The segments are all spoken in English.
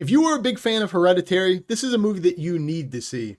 If you are a big fan of Hereditary, this is a movie that you need to see.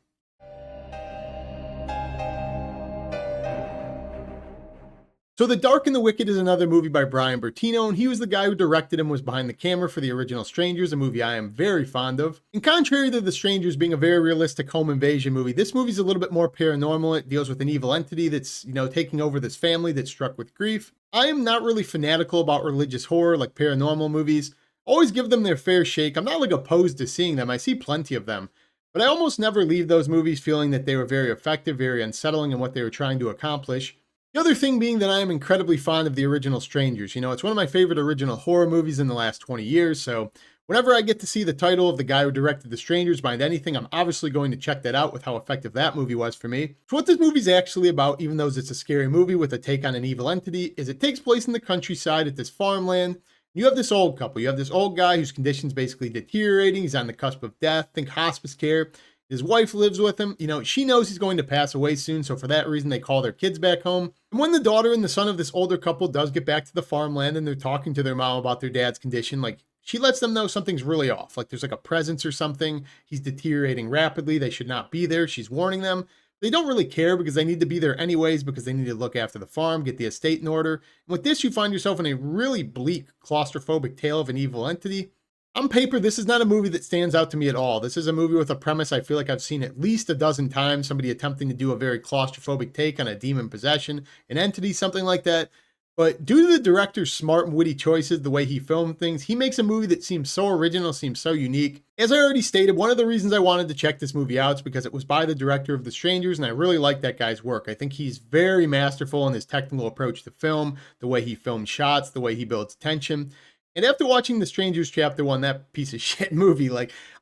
So The Dark and the Wicked is another movie by Bryan Bertino, and he was the guy who directed and was behind the camera for the original Strangers, a movie I am very fond of. And contrary to The Strangers being a very realistic home invasion movie, this movie's a little bit more paranormal. It deals with an evil entity that's, taking over this family that's struck with grief. I am not really fanatical about religious horror like paranormal movies. Always give them their fair shake. I'm not like opposed to seeing them. I see plenty of them. But I almost never leave those movies feeling that they were very effective, very unsettling in what they were trying to accomplish. The other thing being that I am incredibly fond of the original Strangers. It's one of my favorite original horror movies in the last 20 years, so whenever I get to see the title of the guy who directed The Strangers behind anything, I'm obviously going to check that out with how effective that movie was for me. So what this movie's actually about, even though it's a scary movie with a take on an evil entity, is it takes place in the countryside at this farmland. You have this old couple. You have this old guy whose condition's basically deteriorating. He's on the cusp of death. Think hospice care. His wife lives with him. She knows he's going to pass away soon, so for that reason, they call their kids back home. And when the daughter and the son of this older couple does get back to the farmland and they're talking to their mom about their dad's condition, she lets them know something's really off. There's a presence or something. He's deteriorating rapidly. They should not be there. She's warning them. They don't really care because they need to be there anyways because they need to look after the farm, get the estate in order. And with this, you find yourself in a really bleak, claustrophobic tale of an evil entity. On paper, this is not a movie that stands out to me at all. This is a movie with a premise I feel like I've seen at least a dozen times, somebody attempting to do a very claustrophobic take on a demon possession, an entity, something like that. But due to the director's smart and witty choices, the way he filmed things, he makes a movie that seems so original, seems so unique. As I already stated, one of the reasons I wanted to check this movie out is because it was by the director of The Strangers, and I really like that guy's work. I think he's very masterful in his technical approach to film, the way he films shots, the way he builds tension. And after watching The Strangers Chapter 1, that piece of shit movie,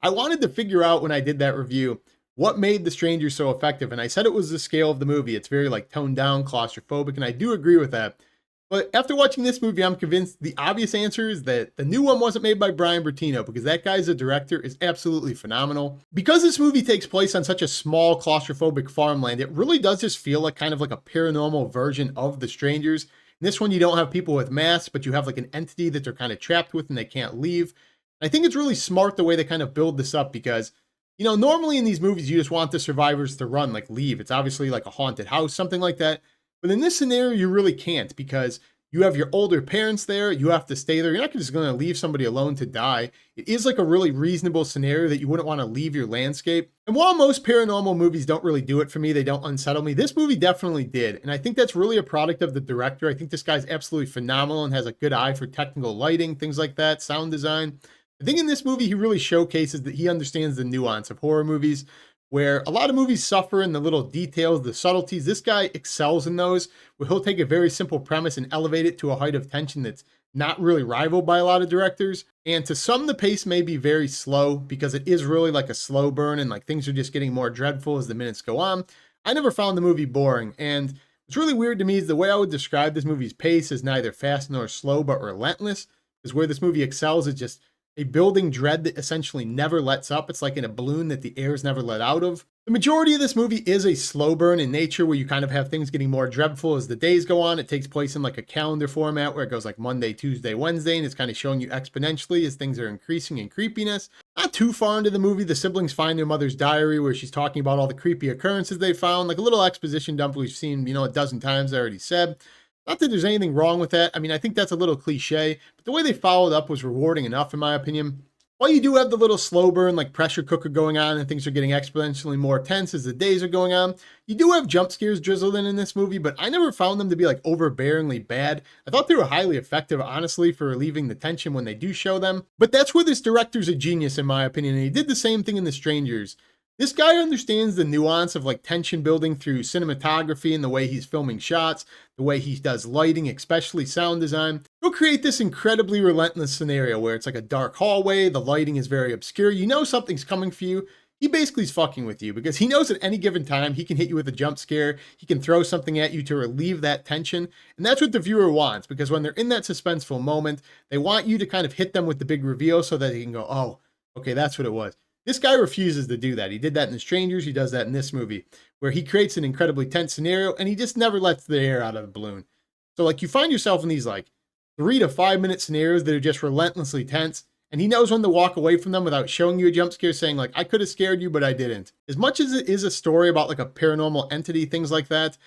I wanted to figure out when I did that review, what made The Strangers so effective? And I said it was the scale of the movie. It's very toned down, claustrophobic, and I do agree with that. But after watching this movie, I'm convinced the obvious answer is that the new one wasn't made by Bryan Bertino because that guy as a director is absolutely phenomenal. Because this movie takes place on such a small claustrophobic farmland, it really does just feel like kind of like a paranormal version of The Strangers. In this one, you don't have people with masks, but you have an entity that they're kind of trapped with and they can't leave. I think it's really smart the way they kind of build this up because, normally in these movies, you just want the survivors to run, leave. It's obviously like a haunted house, something like that. But in this scenario, you really can't because you have your older parents there. You have to stay there. You're not just going to leave somebody alone to die. It is a really reasonable scenario that you wouldn't want to leave your landscape. And while most paranormal movies don't really do it for me, they don't unsettle me, this movie definitely did. And I think that's really a product of the director. I think this guy's absolutely phenomenal and has a good eye for technical lighting, things like that, sound design. I think in this movie, he really showcases that he understands the nuance of horror movies, where a lot of movies suffer in the little details, the subtleties. This guy excels in those, where he'll take a very simple premise and elevate it to a height of tension that's not really rivaled by a lot of directors. And to some, the pace may be very slow because it is really like a slow burn and things are just getting more dreadful as the minutes go on. I never found the movie boring. And what's really weird to me is the way I would describe this movie's pace is neither fast nor slow, but relentless. Is where this movie excels is just a building dread that essentially never lets up. It's like in a balloon that the air is never let out of. The majority of this movie is a slow burn in nature where you kind of have things getting more dreadful as the days go on. It takes place in a calendar format where it goes Monday, Tuesday, Wednesday, and it's kind of showing you exponentially as things are increasing in creepiness. Not too far into the movie, the siblings find their mother's diary where she's talking about all the creepy occurrences they found, a little exposition dump we've seen, a dozen times, I already said. Not that there's anything wrong with that. I think that's a little cliche, but the way they followed up was rewarding enough, in my opinion. While you do have the little slow burn, pressure cooker going on and things are getting exponentially more tense as the days are going on, you do have jump scares drizzled in this movie, but I never found them to be overbearingly bad. I thought they were highly effective, honestly, for relieving the tension when they do show them. But that's where this director's a genius, in my opinion, and he did the same thing in The Strangers. This guy understands the nuance of tension building through cinematography and the way he's filming shots, the way he does lighting, especially sound design. He'll create this incredibly relentless scenario where it's a dark hallway, the lighting is very obscure, you know something's coming for you. He basically is fucking with you because he knows at any given time he can hit you with a jump scare, he can throw something at you to relieve that tension, and that's what the viewer wants because when they're in that suspenseful moment, they want you to kind of hit them with the big reveal so that they can go, oh, okay, that's what it was. This guy refuses to do that. He did that in The Strangers. He does that in this movie, where he creates an incredibly tense scenario and he just never lets the air out of the balloon. So you find yourself in these 3 to 5 minute scenarios that are just relentlessly tense. And he knows when to walk away from them without showing you a jump scare, saying like, I could have scared you, but I didn't. As much as it is a story about like a paranormal entity, things like that,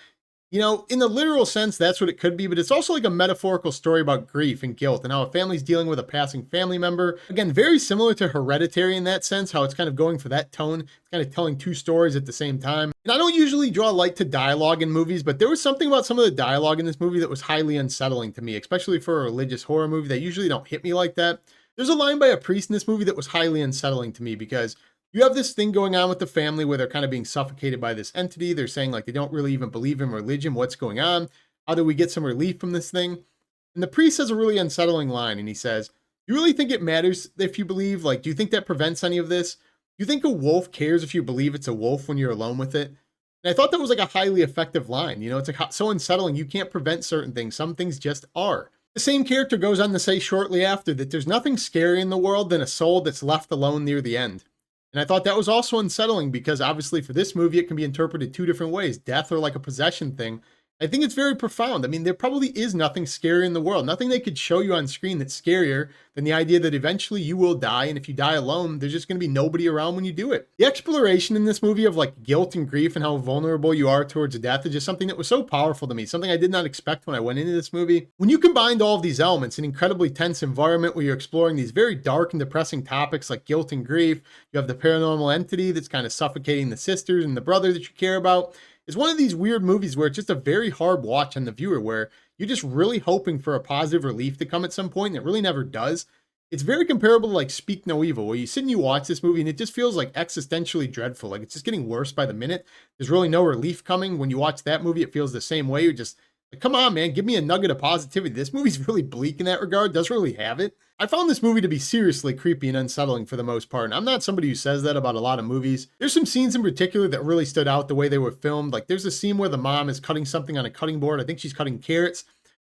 you know, in the literal sense, that's what it could be, but it's also like a metaphorical story about grief and guilt and how a family's dealing with a passing family member. Again, very similar to Hereditary in that sense, how it's kind of going for that tone. It's kind of telling two stories at the same time. And I don't usually draw light to dialogue in movies, but there was something about some of the dialogue in this movie that was highly unsettling to me, especially for a religious horror movie. They usually don't hit me like that. There's a line by a priest in this movie that was highly unsettling to me because you have this thing going on with the family where they're kind of being suffocated by this entity. They're saying like they don't really even believe in religion. What's going on? How do we get some relief from this thing? And the priest has a really unsettling line and he says, "You really think it matters if you believe? Like, do you think that prevents any of this? Do you think a wolf cares if you believe it's a wolf when you're alone with it?" And I thought that was like a highly effective line. You know, it's like so unsettling. You can't prevent certain things. Some things just are. The same character goes on to say shortly after that there's nothing scarier in the world than a soul that's left alone near the end. And I thought that was also unsettling because obviously for this movie, it can be interpreted two different ways, death or like a possession thing. I think it's very profound. I mean, there probably is nothing scary in the world, nothing they could show you on screen that's scarier than the idea that eventually you will die. And if you die alone, there's just going to be nobody around when you do it. The exploration in this movie of like guilt and grief and how vulnerable you are towards death is just something that was so powerful to me, something I did not expect when I went into this movie. When you combined all of these elements, an incredibly tense environment where you're exploring these very dark and depressing topics like guilt and grief, you have the paranormal entity that's kind of suffocating the sisters and the brother that you care about. It's one of these weird movies where it's just a very hard watch on the viewer, where you're just really hoping for a positive relief to come at some point, and it really never does. It's very comparable to like Speak No Evil, where you sit and you watch this movie and it just feels like existentially dreadful. Like it's just getting worse by the minute. There's really no relief coming. When you watch that movie, it feels the same way. You're just like, come on, man, give me a nugget of positivity. This movie's really bleak in that regard, doesn't really have it. I found this movie to be seriously creepy and unsettling for the most part, and I'm not somebody who says that about a lot of movies. There's some scenes in particular that really stood out the way they were filmed. Like there's a scene where the mom is cutting something on a cutting board. I think she's cutting carrots,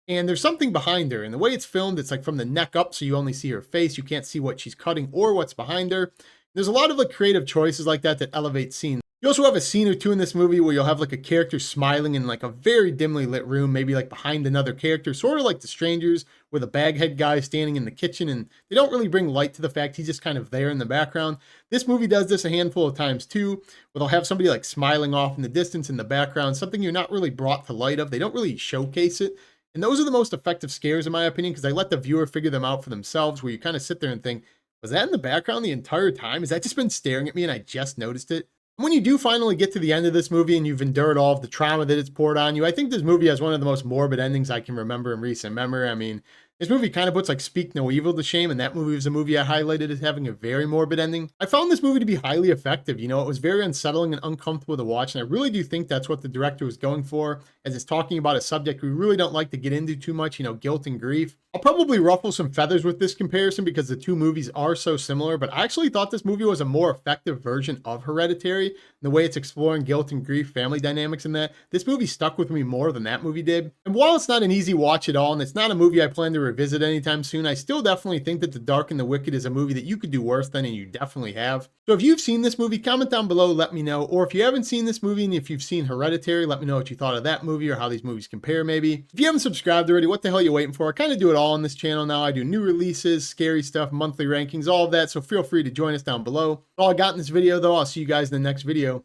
and there's something behind her. And the way it's filmed, it's like from the neck up, so you only see her face. You can't see what she's cutting or what's behind her. There's a lot of like creative choices like that that elevate scenes. You also have a scene or two in this movie where you'll have like a character smiling in like a very dimly lit room, maybe like behind another character, sort of like The Strangers, where the baghead guy is standing in the kitchen and they don't really bring light to the fact he's just kind of there in the background. This movie does this a handful of times too, where they'll have somebody like smiling off in the distance in the background, something you're not really brought to light of. They don't really showcase it. And those are the most effective scares in my opinion, because they let the viewer figure them out for themselves, where you kind of sit there and think, was that in the background the entire time? Has that just been staring at me and I just noticed it? When you do finally get to the end of this movie and you've endured all of the trauma that it's poured on you, I think this movie has one of the most morbid endings I can remember in recent memory. I mean, this movie kind of puts like Speak No Evil to shame, and that movie was a movie I highlighted as having a very morbid ending. I found this movie to be highly effective. You know, it was very unsettling and uncomfortable to watch, and I really do think that's what the director was going for, as it's talking about a subject we really don't like to get into too much, you know, guilt and grief. I'll probably ruffle some feathers with this comparison because the two movies are so similar, but I actually thought this movie was a more effective version of Hereditary. The way it's exploring guilt and grief, family dynamics in that, this movie stuck with me more than that movie did. And while it's not an easy watch at all, and it's not a movie I plan to revisit anytime soon, I still definitely think that The Dark and the Wicked is a movie that you could do worse than, and you definitely have. So if you've seen this movie, comment down below, let me know. Or if you haven't seen this movie and if you've seen Hereditary, let me know what you thought of that movie or how these movies compare maybe. If you haven't subscribed already, what the hell are you waiting for? I kind of do it all on this channel now. I do new releases, scary stuff, monthly rankings, all of that. So feel free to join us down below. All I got in this video though. I'll see you guys in the next video.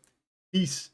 Peace.